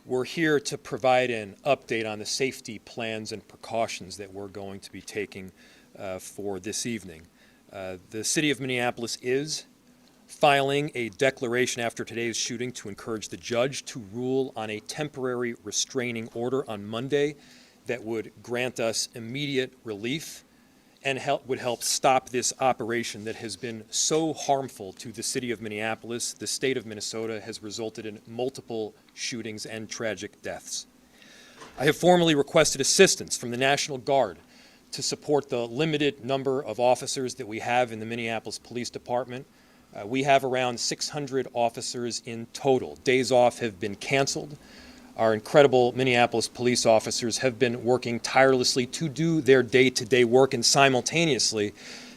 We're here to provide an update on the safety plans and precautions that we're going to be taking for this evening. The City of Minneapolis is filing a declaration after today's shooting to encourage the judge to rule on a temporary restraining order on Monday that would grant us immediate relief and would help stop this operation that has been so harmful to the city of Minneapolis. The state of Minnesota has resulted in multiple shootings and tragic deaths. I have formally requested assistance from the National Guard to support the limited number of officers that we have in the Minneapolis Police Department. We have around 600 officers in total. Days off have been canceled. Our incredible Minneapolis police officers have been working tirelessly to do their day-to-day work, and simultaneously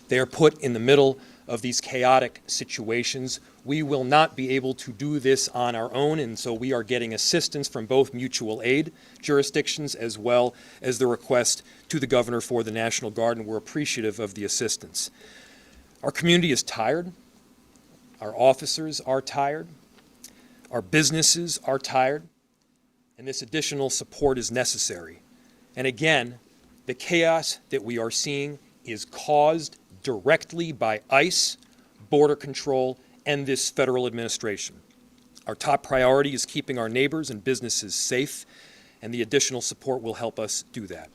they are put in the middle of these chaotic situations. We will not be able to do this on our own, and so we are getting assistance from both mutual aid jurisdictions as well as the request to the governor for the National Guard, and we're appreciative of the assistance. Our community is tired. Our officers are tired. Our businesses are tired. And this additional support is necessary. And again, the chaos that we are seeing is caused directly by ICE, Border Control, and this federal administration. Our top priority is keeping our neighbors and businesses safe, and the additional support will help us do that.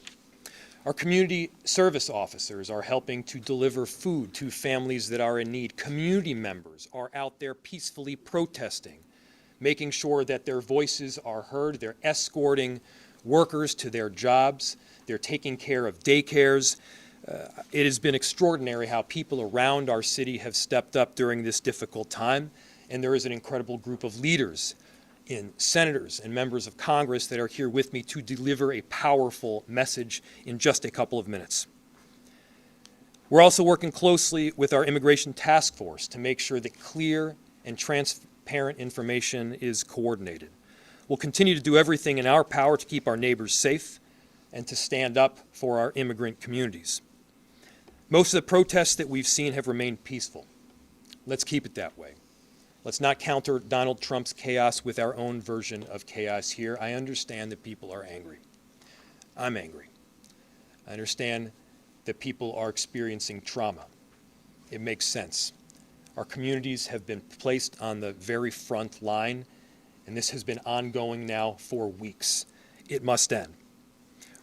Our community service officers are helping to deliver food to families that are in need. Community members are out there peacefully protesting, making sure that their voices are heard. They're escorting workers to their jobs. They're taking care of daycares. It has been extraordinary how people around our city have stepped up during this difficult time, and there is an incredible group of leaders in senators and members of Congress that are here with me to deliver a powerful message in just a couple of minutes. We're also working closely with our immigration task force to make sure that clear and transparent information is coordinated. We'll continue to do everything in our power to keep our neighbors safe and to stand up for our immigrant communities. Most of the protests that we've seen have remained peaceful. Let's keep it that way. Let's not counter Donald Trump's chaos with our own version of chaos here. I understand that people are angry. I'm angry. I understand that people are experiencing trauma. It makes sense. Our communities have been placed on the very front line, and this has been ongoing now for weeks. It must end.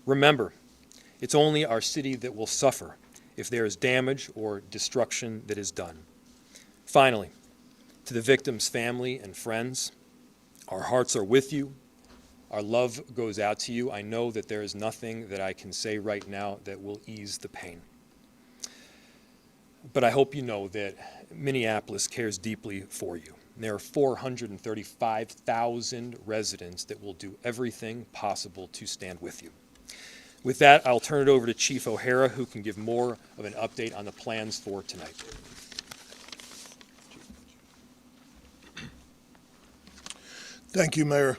Remember, it's only our city that will suffer if there is damage or destruction that is done. Finally, to the victim's family and friends, our hearts are with you. Our love goes out to you. I know that there is nothing that I can say right now that will ease the pain. But I hope you know that Minneapolis cares deeply for you. There are 435,000 residents that will do everything possible to stand with you. With that, I'll turn it over to Chief O'Hara, who can give more of an update on the plans for tonight. Thank you, Mayor.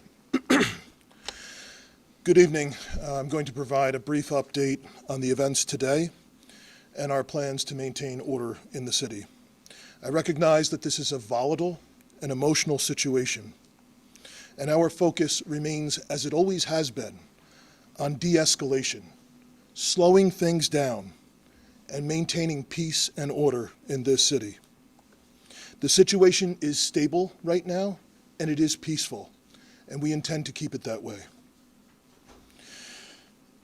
Good evening. I'm going to provide a brief update on the events today and our plans to maintain order in the city. I recognize that this is a volatile and emotional situation, and our focus remains, as it always has been, on de-escalation, slowing things down, and maintaining peace and order in this city. The situation is stable right now, and it is peaceful, and we intend to keep it that way.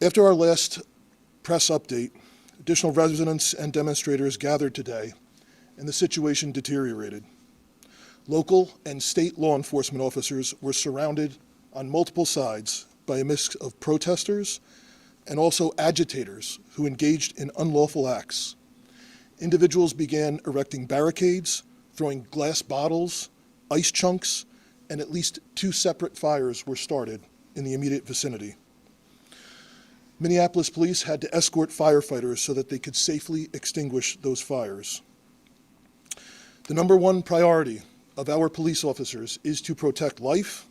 After our last press update, additional residents and demonstrators gathered today, and the situation deteriorated. Local and state law enforcement officers were surrounded on multiple sides by a mix of protesters and also agitators who engaged in unlawful acts. Individuals began erecting barricades, throwing glass bottles, ice chunks, and at least 2 separate fires were started in the immediate vicinity. Minneapolis police had to escort firefighters so that they could safely extinguish those fires. The number one priority of our police officers is to protect life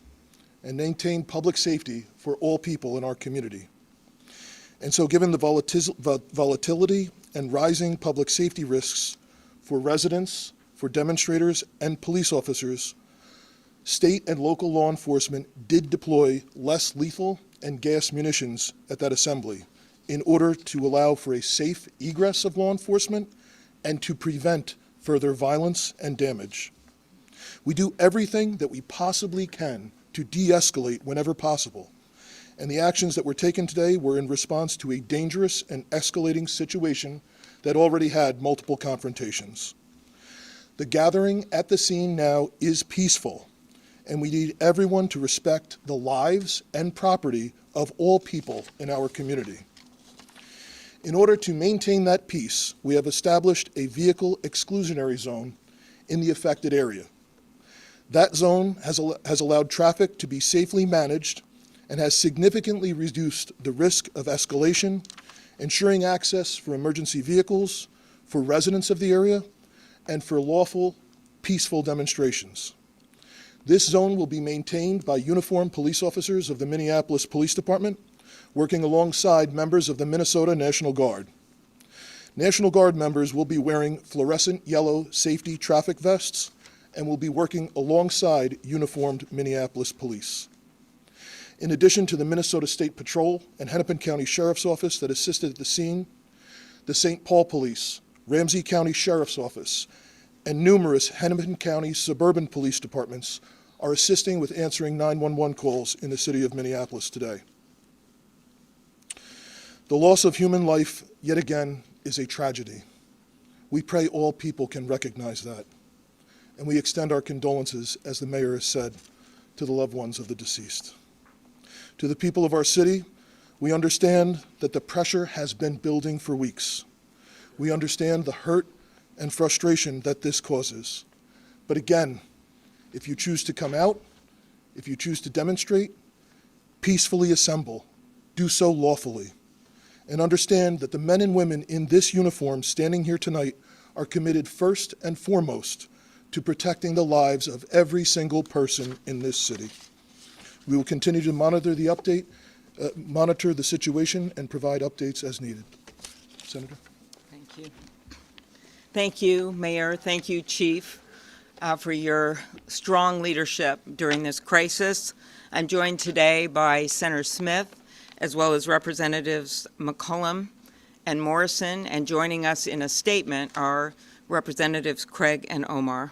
and maintain public safety for all people in our community. And so given the volatility and rising public safety risks for residents, for demonstrators, and police officers, State and local law enforcement did deploy less lethal and gas munitions at that assembly in order to allow for a safe egress of law enforcement and to prevent further violence and damage. We do everything that we possibly can to de-escalate whenever possible, and the actions that were taken today were in response to a dangerous and escalating situation that already had multiple confrontations. The gathering at the scene now is peaceful, and we need everyone to respect the lives and property of all people in our community. In order to maintain that peace, we have established a vehicle exclusionary zone in the affected area. That zone has allowed traffic to be safely managed and has significantly reduced the risk of escalation, ensuring access for emergency vehicles, for residents of the area, and for lawful, peaceful demonstrations. This zone will be maintained by uniformed police officers of the Minneapolis Police Department, working alongside members of the Minnesota National Guard. National Guard members will be wearing fluorescent yellow safety traffic vests and will be working alongside uniformed Minneapolis police. In addition to the Minnesota State Patrol and Hennepin County Sheriff's Office that assisted at the scene, the St. Paul Police, Ramsey County Sheriff's Office, and numerous Hennepin County suburban police departments are assisting with answering 911 calls in the city of Minneapolis today. The loss of human life, yet again, is a tragedy. We pray all people can recognize that, and we extend our condolences, as the mayor has said, to the loved ones of the deceased. To the people of our city, we understand that the pressure has been building for weeks. We understand the hurt and frustration that this causes. But again, if you choose to come out, if you choose to demonstrate, peacefully assemble, do so lawfully, and understand that the men and women in this uniform standing here tonight are committed first and foremost to protecting the lives of every single person in this city. We will continue to monitor the situation and provide updates as needed. Senator? Thank you. Thank you, Mayor. Thank you, Chief, for your strong leadership during this crisis. I'm joined today by Senator Smith, as well as Representatives McCollum and Morrison, and joining us in a statement are Representatives Craig and Omar.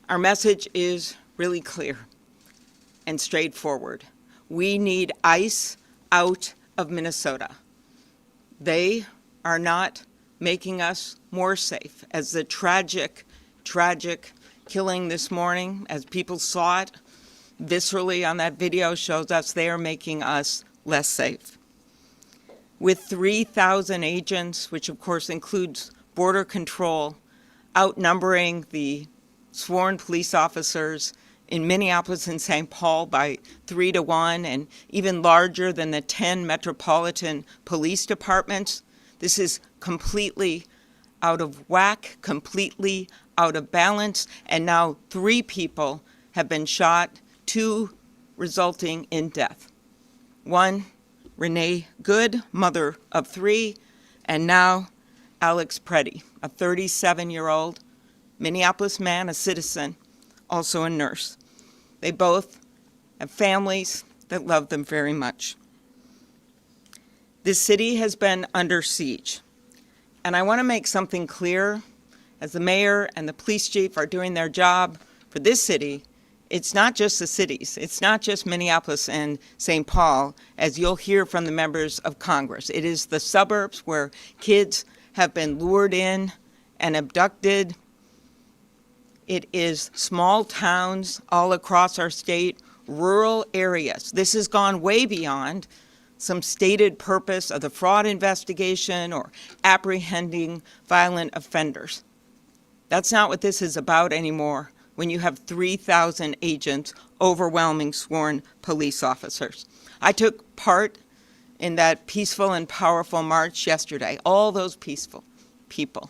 Our message is really clear and straightforward. We need ICE out of Minnesota. They are not making us more safe. As the tragic killing this morning, as people saw it viscerally on that video, shows us, they are making us less safe. With 3,000 agents, which of course includes border control, outnumbering the sworn police officers in Minneapolis and St. Paul by 3 to 1, and even larger than the 10 metropolitan police departments, this is completely out of whack, completely out of balance, and now 3 people have been shot, 2 resulting in death. One, Renee Good, mother of 3, and now Alex Preddy, a 37-year-old Minneapolis man, a citizen, also a nurse. They both have families that love them very much. This city has been under siege, and I want to make something clear. As the mayor and the police chief are doing their job for this city, it's not just the cities. It's not just Minneapolis and St. Paul, as you'll hear from the members of Congress. It is the suburbs where kids have been lured in and abducted. It is small towns all across our state, rural areas. This has gone way beyond some stated purpose of the fraud investigation or apprehending violent offenders. That's not what this is about anymore when you have 3,000 agents overwhelming sworn police officers. I took part in that peaceful and powerful march yesterday, all those peaceful people.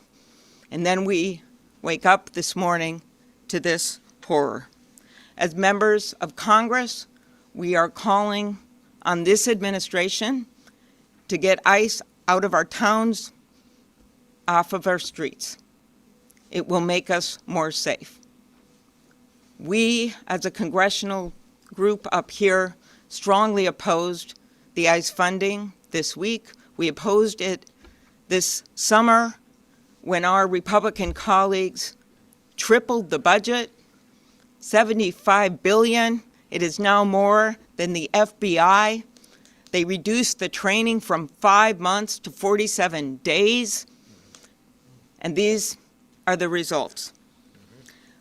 And then we wake up this morning to this horror. As members of Congress, we are calling on this administration to get ICE out of our towns, off of our streets. It will make us more safe. We, as a congressional group up here, strongly opposed the ICE funding this week. We opposed it this summer when our Republican colleagues tripled the budget, $75 billion. It is now more than the FBI. They reduced the training from 5 months to 47 days. And these are the results.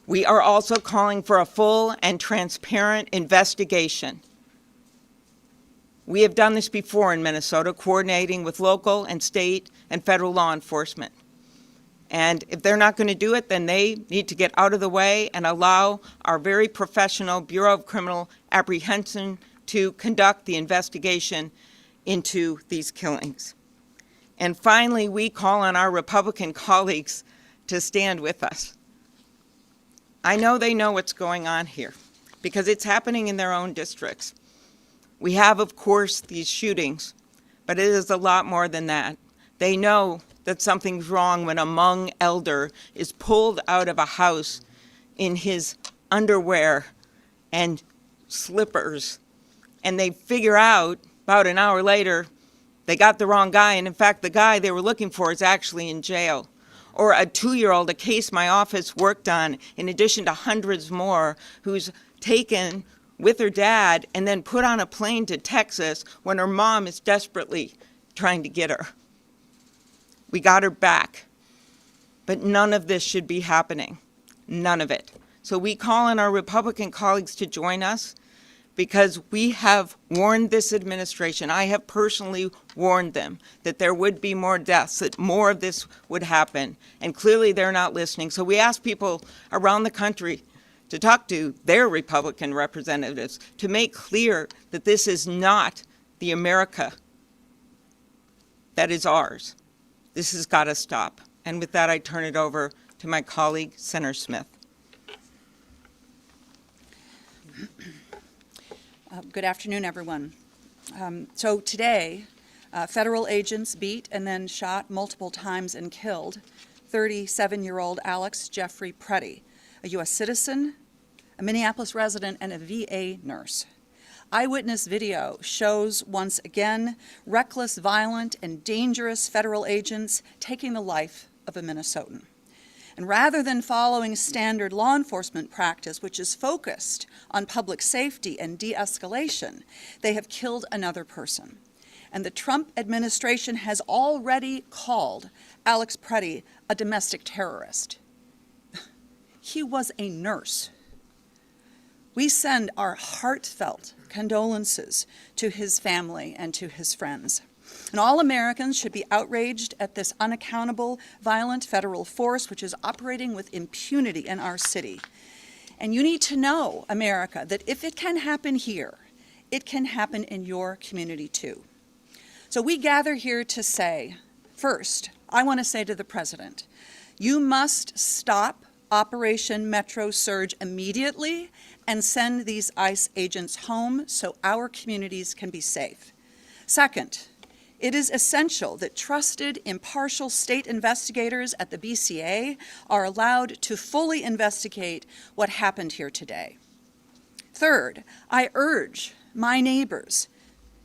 We are also calling for a full and transparent investigation. We have done this before in Minnesota, coordinating with local and state and federal law enforcement. And if they're not going to do it, then they need to get out of the way and allow our very professional Bureau of Criminal Apprehension to conduct the investigation into these killings. And finally, we call on our Republican colleagues to stand with us. I know they know what's going on here because it's happening in their own districts. We have, of course, these shootings, but it is a lot more than that. They know that something's wrong when a Hmong elder is pulled out of a house in his underwear and slippers, and they figure out about an hour later they got the wrong guy, and in fact the guy they were looking for is actually in jail. Or a 2-year-old, a case my office worked on, in addition to hundreds more, who's taken with her dad and then put on a plane to Texas when her mom is desperately trying to get her. We got her back, but none of this should be happening, none of it. So we call on our Republican colleagues to join us because we have warned this administration, I have personally warned them that there would be more deaths, that more of this would happen, and clearly they're not listening. So we ask people around the country to talk to their Republican representatives to make clear that this is not the America that is ours. This has got to stop. And with that, I turn it over to my colleague, Senator Smith. Good afternoon, everyone. So today, federal agents beat and then shot multiple times and killed 37-year-old Alex Jeffrey Preddy, a U.S. citizen, a Minneapolis resident, and a VA nurse. Eyewitness video shows, once again, reckless, violent, and dangerous federal agents taking the life of a Minnesotan. And rather than following standard law enforcement practice, which is focused on public safety and de-escalation, they have killed another person. And the Trump administration has already called Alex Preddy a domestic terrorist. He was a nurse. We send our heartfelt condolences to his family and to his friends. And all Americans should be outraged at this unaccountable, violent federal force which is operating with impunity in our city. And you need to know, America, that if it can happen here, it can happen in your community too. So we gather here to say, first, I want to say to the President, you must stop Operation Metro Surge immediately and send these ICE agents home so our communities can be safe. Second, it is essential that trusted, impartial state investigators at the BCA are allowed to fully investigate what happened here today. Third, I urge my neighbors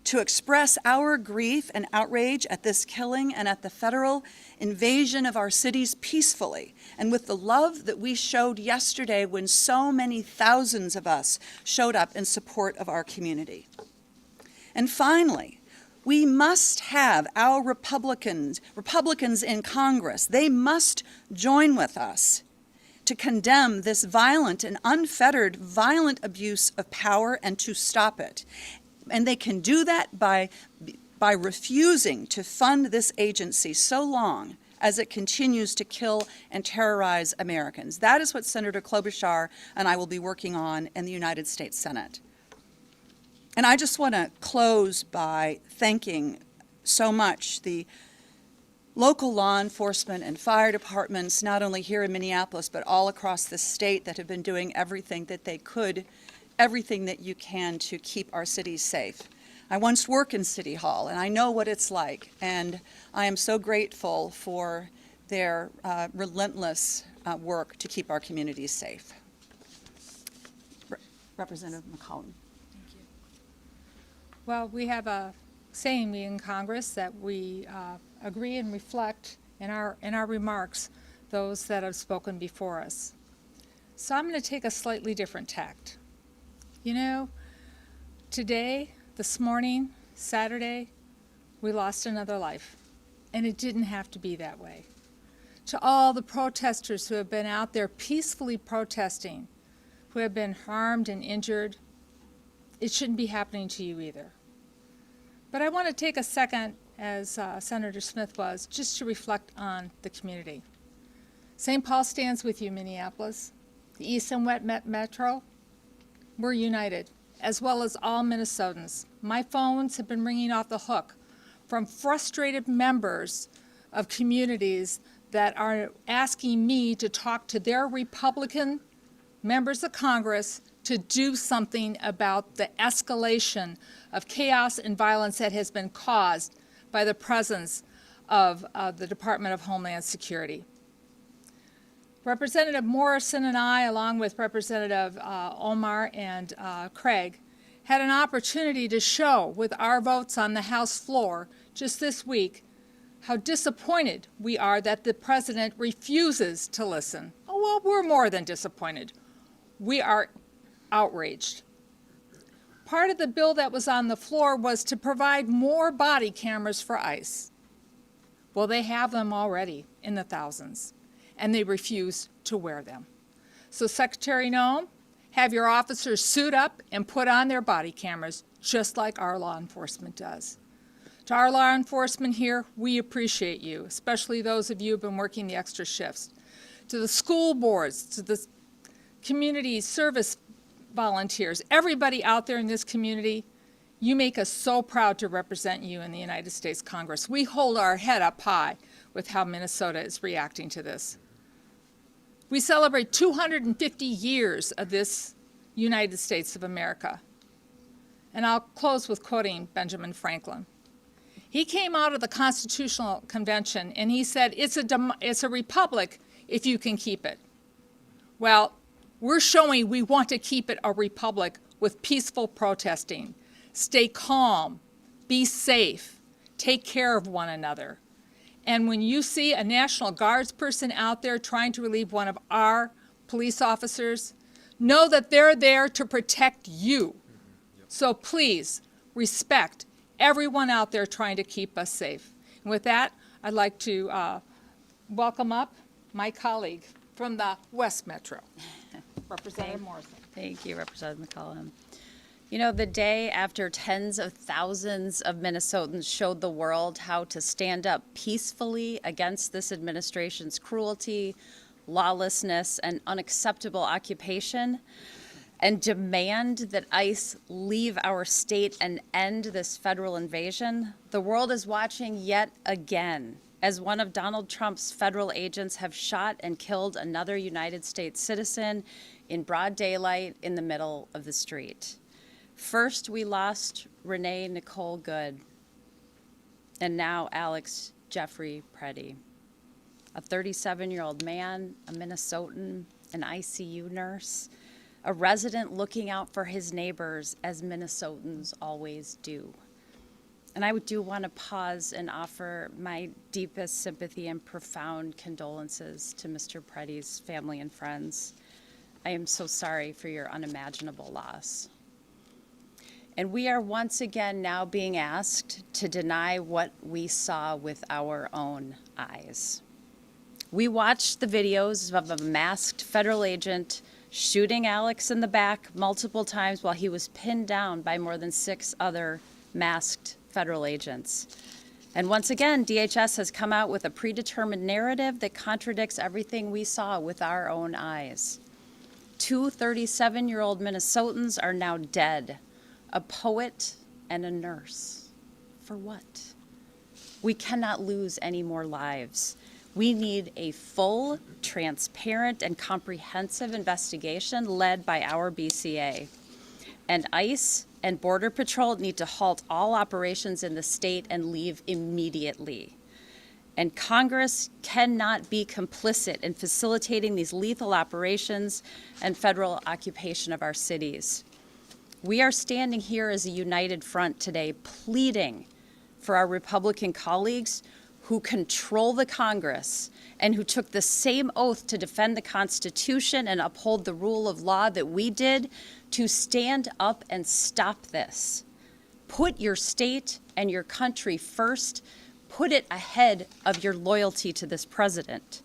to express our grief and outrage at this killing and at the federal invasion of our cities peacefully and with the love that we showed yesterday when so many thousands of us showed up in support of our community. And finally, we must have our Republicans in Congress, they must join with us to condemn this violent and unfettered violent abuse of power and to stop it. And they can do that by refusing to fund this agency so long as it continues to kill and terrorize Americans. That is what Senator Klobuchar and I will be working on in the United States Senate. And I just want to close by thanking so much the local law enforcement and fire departments, not only here in Minneapolis, but all across the state that have been doing everything that they could, everything that you can to keep our cities safe. I once worked in City Hall, and I know what it's like, and I am so grateful for their relentless work to keep our communities safe. Representative McCollum. Well, we have a saying in Congress that we agree and reflect in our remarks those that have spoken before us. So I'm going to take a slightly different tact. You know, today, this morning, Saturday, we lost another life, and it didn't have to be that way. To all the protesters who have been out there peacefully protesting, who have been harmed and injured, it shouldn't be happening to you either. But I want to take a second, as Senator Smith was, just to reflect on the community. St. Paul stands with you, Minneapolis. The East and West Metro, we're united, as well as all Minnesotans. My phones have been ringing off the hook from frustrated members of communities that are asking me to talk to their Republican members of Congress to do something about the escalation of chaos and violence that has been caused by the presence of the Department of Homeland Security. Representative Morrison and I, along with Representative Omar and Craig, had an opportunity to show with our votes on the House floor just this week how disappointed we are that the president refuses to listen. Oh, well, we're more than disappointed. We are outraged. Part of the bill that was on the floor was to provide more body cameras for ICE. Well, they have them already in the thousands, and they refuse to wear them. So, Secretary Noem, have your officers suit up and put on their body cameras, just like our law enforcement does. To our law enforcement here, we appreciate you, especially those of you who have been working the extra shifts. To the school boards, to the community service volunteers, everybody out there in this community, you make us so proud to represent you in the United States Congress. We hold our head up high with how Minnesota is reacting to this. We celebrate 250 years of this United States of America. And I'll close with quoting Benjamin Franklin. He came out of the Constitutional Convention and he said, it's a republic if you can keep it. Well, we're showing we want to keep it a republic with peaceful protesting. Stay calm, be safe, take care of one another. And when you see a National Guards person out there trying to relieve one of our police officers, know that they're there to protect you. So please respect everyone out there trying to keep us safe. And with that, I'd like to welcome up my colleague from the West Metro, Representative Morrison. Thank you, Representative McCollum. You know, the day after tens of thousands of Minnesotans showed the world how to stand up peacefully against this administration's cruelty, lawlessness, and unacceptable occupation, and demand that ICE leave our state and end this federal invasion, the world is watching yet again as one of Donald Trump's federal agents have shot and killed another United States citizen in broad daylight in the middle of the street. First, we lost Renee Nicole Good, and now Alex Jeffrey Preddy, a 37-year-old man, a Minnesotan, an ICU nurse, a resident looking out for his neighbors as Minnesotans always do. And I do want to pause and offer my deepest sympathy and profound condolences to Mr. Preddy's family and friends. I am so sorry for your unimaginable loss. And we are once again now being asked to deny what we saw with our own eyes. We watched the videos of a masked federal agent shooting Alex in the back multiple times while he was pinned down by more than 6 other masked federal agents. And once again, DHS has come out with a predetermined narrative that contradicts everything we saw with our own eyes. 2 37-year-old Minnesotans are now dead. A poet and a nurse. For what? We cannot lose any more lives. We need a full, transparent, and comprehensive investigation led by our BCA. And ICE and Border Patrol need to halt all operations in the state and leave immediately. And Congress cannot be complicit in facilitating these lethal operations and federal occupation of our cities. We are standing here as a united front today, pleading for our Republican colleagues who control the Congress and who took the same oath to defend the Constitution and uphold the rule of law that we did, to stand up and stop this. Put your state and your country first. Put it ahead of your loyalty to this president.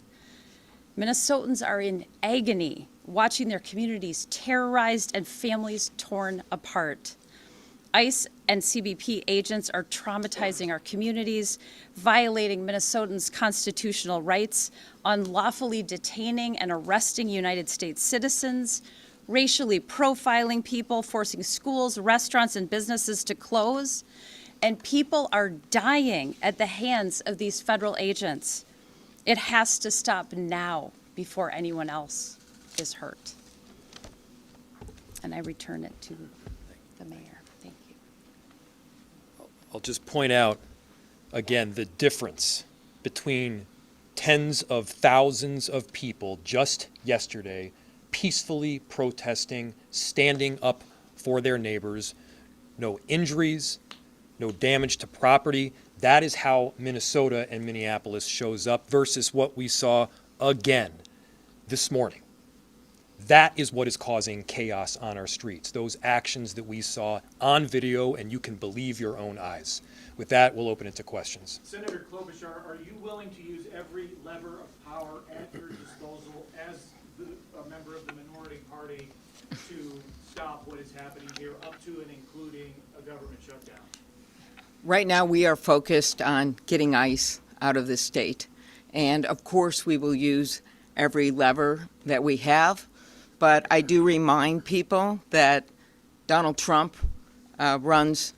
Minnesotans are in agony, watching their communities terrorized and families torn apart. ICE and CBP agents are traumatizing our communities, violating Minnesotans' constitutional rights, unlawfully detaining and arresting United States citizens, racially profiling people, forcing schools, restaurants, and businesses to close. And people are dying at the hands of these federal agents. It has to stop now before anyone else is hurt. And I return it to the mayor. Thank you. I'll just point out, again, the difference between tens of thousands of people just yesterday peacefully protesting, standing up for their neighbors, no injuries, no damage to property. That is how Minnesota and Minneapolis shows up versus what we saw again this morning. That is what is causing chaos on our streets, those actions that we saw on video, and you can believe your own eyes. With that, we'll open it to questions. Senator Klobuchar, are you willing to use every lever of power at your disposal as a member of the minority party to stop what is happening here, up to and including a government shutdown? Right now, we are focused on getting ICE out of this state. And of course, we will use every lever that we have. But I do remind people that Donald Trump runs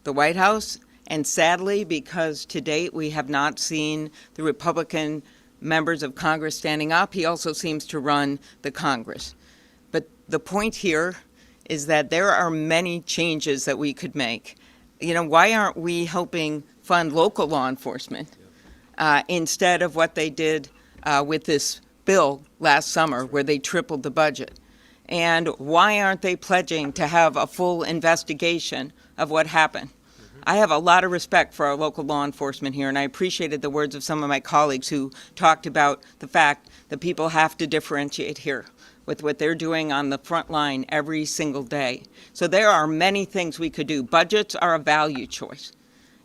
the White House. And sadly, because to date we have not seen the Republican members of Congress standing up, he also seems to run the Congress. But the point here is that there are many changes that we could make. You know, why aren't we helping fund local law enforcement instead of what they did with this bill last summer where they tripled the budget? And why aren't they pledging to have a full investigation of what happened? I have a lot of respect for our local law enforcement here, and I appreciated the words of some of my colleagues who talked about the fact that people have to differentiate here with what they're doing on the front line every single day. So there are many things we could do. Budgets are a value choice,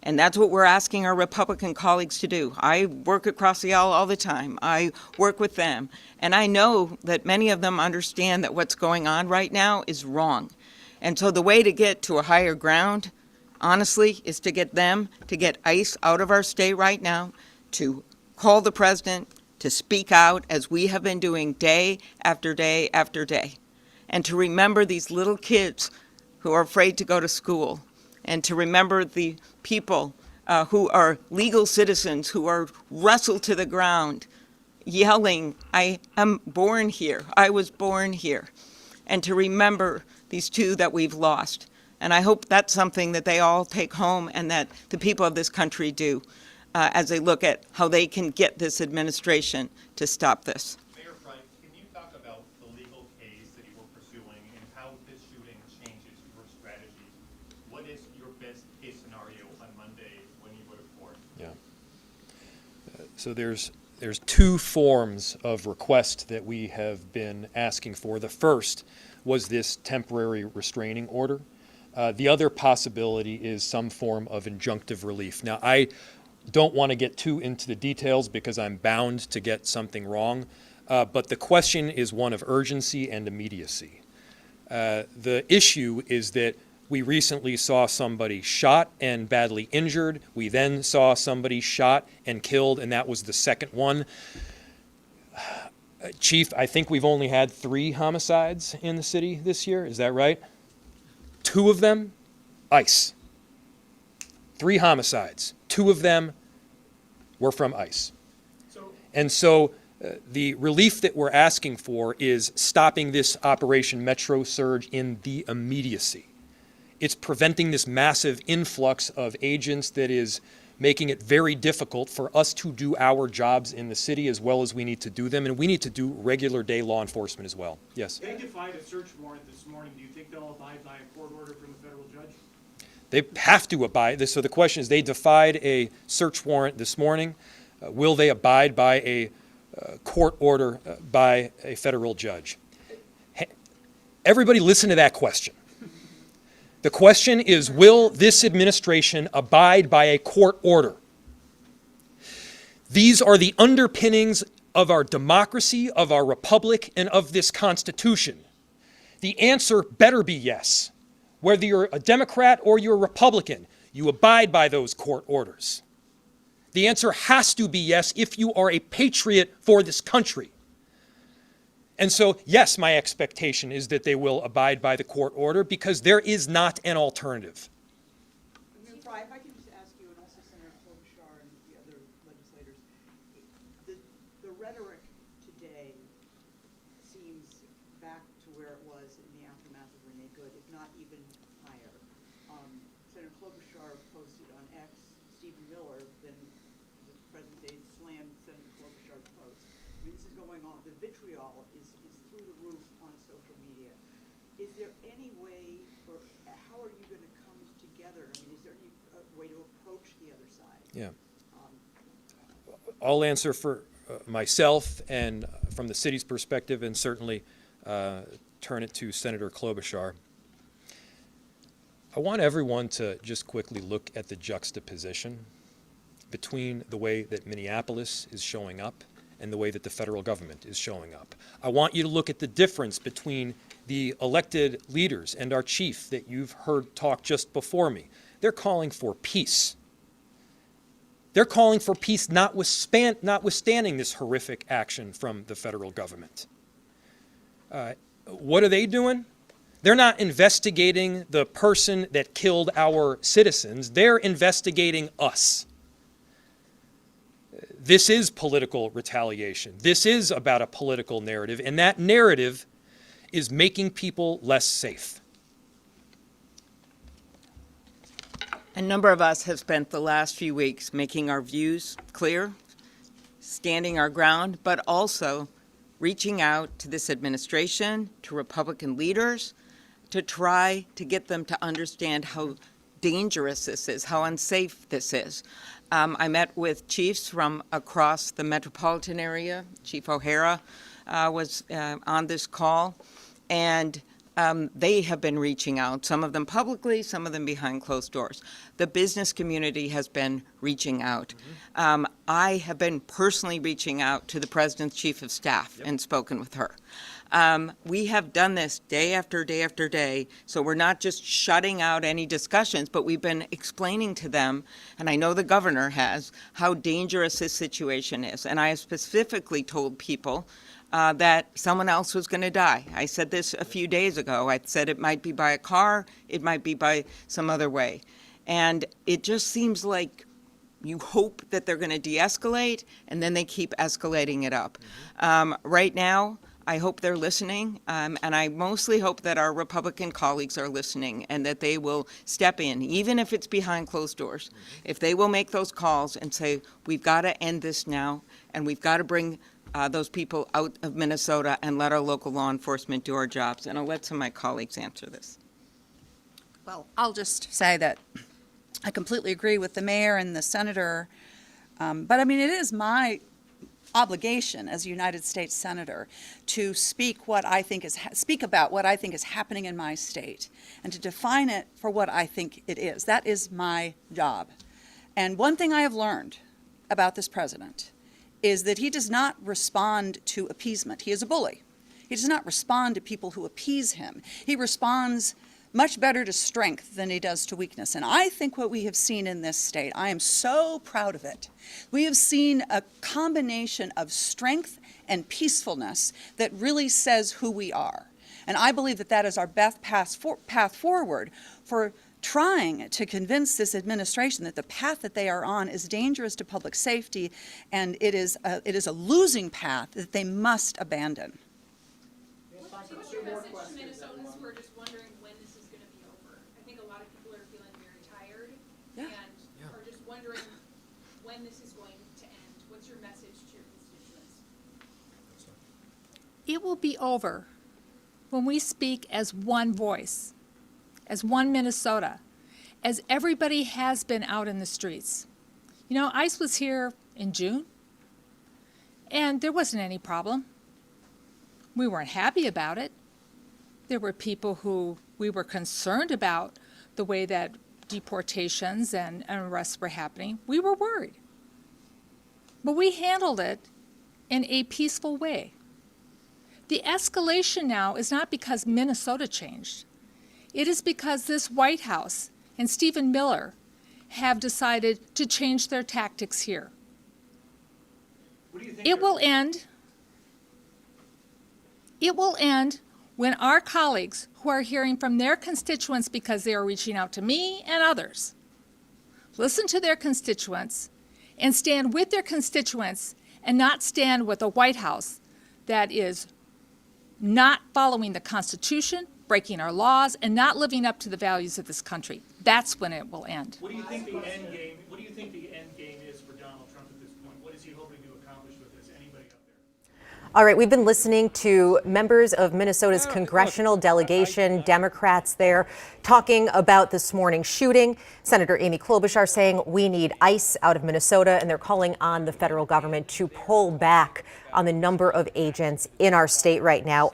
and that's what we're asking our Republican colleagues to do. I work across the aisle all the time. I work with them, and I know that many of them understand that what's going on right now is wrong. And so the way to get to a higher ground, honestly, is to get them to get ICE out of our state right now, to call the president, to speak out as we have been doing day after day after day, and to remember these little kids who are afraid to go to school, and to remember the people who are legal citizens who are wrestled to the ground, yelling, "I am born here, I was born here," and to remember these two that we've lost. And I hope that's something that they all take home and that the people of this country do as they look at how they can get this administration to stop this. Mayor Front, can you talk about the legal case that you were pursuing and how this shooting changes your strategy? What is your best case scenario on Monday when you go to court? Yeah. So there's two forms of request that we have been asking for. The first was this temporary restraining order. The other possibility is some form of injunctive relief. Now, I don't want to get too into the details because I'm bound to get something wrong, but the question is one of urgency and immediacy. The issue is that we recently saw somebody shot and badly injured. We then saw somebody shot and killed, and that was the second one. Chief, I think we've only had 3 homicides in the city this year. Is that right? 2 of them, ICE. 3 homicides. 2 of them were from ICE. And so the relief that we're asking for is stopping this Operation Metro Surge in the immediacy. It's preventing this massive influx of agents that is making it very difficult for us to do our jobs in the city as well as we need to do them, and we need to do regular day law enforcement as well. Yes? They defied a search warrant this morning. Do you think they'll abide by a court order from the federal judge? They have to abide. So the question is, they defied a search warrant this morning. Will they abide by a court order by a federal judge? Everybody listen to that question. The question is, will this administration abide by a court order? These are the underpinnings of our democracy, of our republic, and of this Constitution. The answer better be yes. Whether you're a Democrat or you're a Republican, you abide by those court orders. The answer has to be yes if you are a patriot for this country. And so, yes, my expectation is that they will abide by the court order because there is not an alternative. Fry, if I can just ask you, and also Senator Klobuchar and the other legislators, the rhetoric today seems back to where it was in the aftermath of Renee Good, if not even higher. Senator Klobuchar posted on X, Stephen Miller, then the President's aide slammed Senator Klobuchar's post. I mean, this is going on. The vitriol is through the roof on social media. Is there any way, or how are you going to come together? I mean, is there any way to approach the other side? Yeah. I'll answer for myself and from the city's perspective, and certainly turn it to Senator Klobuchar. I want everyone to just quickly look at the juxtaposition between the way that Minneapolis is showing up and the way that the federal government is showing up. I want you to look at the difference between the elected leaders and our chief that you've heard talk just before me. They're calling for peace. They're calling for peace notwithstanding this horrific action from the federal government. What are they doing? They're not investigating the person that killed our citizens. They're investigating us. This is political retaliation. This is about a political narrative, and that narrative is making people less safe. A number of us have spent the last few weeks making our views clear, standing our ground, but also reaching out to this administration, to Republican leaders, to try to get them to understand how dangerous this is, how unsafe this is. I met with chiefs from across the metropolitan area. Chief O'Hara was on this call, and they have been reaching out, some of them publicly, some of them behind closed doors. The business community has been reaching out. I have been personally reaching out to the President's Chief of Staff and spoken with her. We have done this day after day after day, so we're not just shutting out any discussions, but we've been explaining to them, and I know the governor has, how dangerous this situation is. And I have specifically told people that someone else was going to die. I said this a few days ago. I said it might be by a car, it might be by some other way. And it just seems like you hope that they're going to de-escalate, and then they keep escalating it up. Right now, I hope they're listening, and I mostly hope that our Republican colleagues are listening and that they will step in, even if it's behind closed doors. If they will make those calls and say, we've got to end this now, and we've got to bring those people out of Minnesota and let our local law enforcement do our jobs. And I'll let some of my colleagues answer this. Well, I'll just say that I completely agree with the mayor and the senator, but I mean, it is my obligation as a United States Senator to speak about what I think is happening in my state and to define it for what I think it is. That is my job. And one thing I have learned about this president is that he does not respond to appeasement. He is a bully. He does not respond to people who appease him. He responds much better to strength than he does to weakness. And I think what we have seen in this state, I am so proud of it. We have seen a combination of strength and peacefulness that really says who we are. And I believe that that is our best path forward for trying to convince this administration that the path that they are on is dangerous to public safety, and it is a losing path that they must abandon. What's your message to Minnesotans who are just wondering when this is going to be over? I think a lot of people are feeling very tired and are just wondering when this is going to end? What's your message to your constituents? It will be over when we speak as one voice, as one Minnesota, as everybody has been out in the streets. You know, ICE was here in June, and there wasn't any problem. We weren't happy about it. There were people who we were concerned about the way that deportations and arrests were happening. We were worried. But we handled it in a peaceful way. The escalation now is not because Minnesota changed. It is because this White House and Stephen Miller have decided to change their tactics here. What do you think? It will end. It will end when our colleagues who are hearing from their constituents because they are reaching out to me and others listen to their constituents and stand with their constituents and not stand with a White House that is not following the Constitution, breaking our laws, and not living up to the values of this country. That's when it will end. What do you think the end game, what do you think the end game is for Donald Trump at this point? What is he hoping to accomplish with this? Anybody out there? All right, we've been listening to members of Minnesota's congressional delegation, Democrats there, talking about this morning's shooting. Senator Amy Klobuchar saying we need ICE out of Minnesota, and they're calling on the federal government to pull back on the number of agents in our state right now.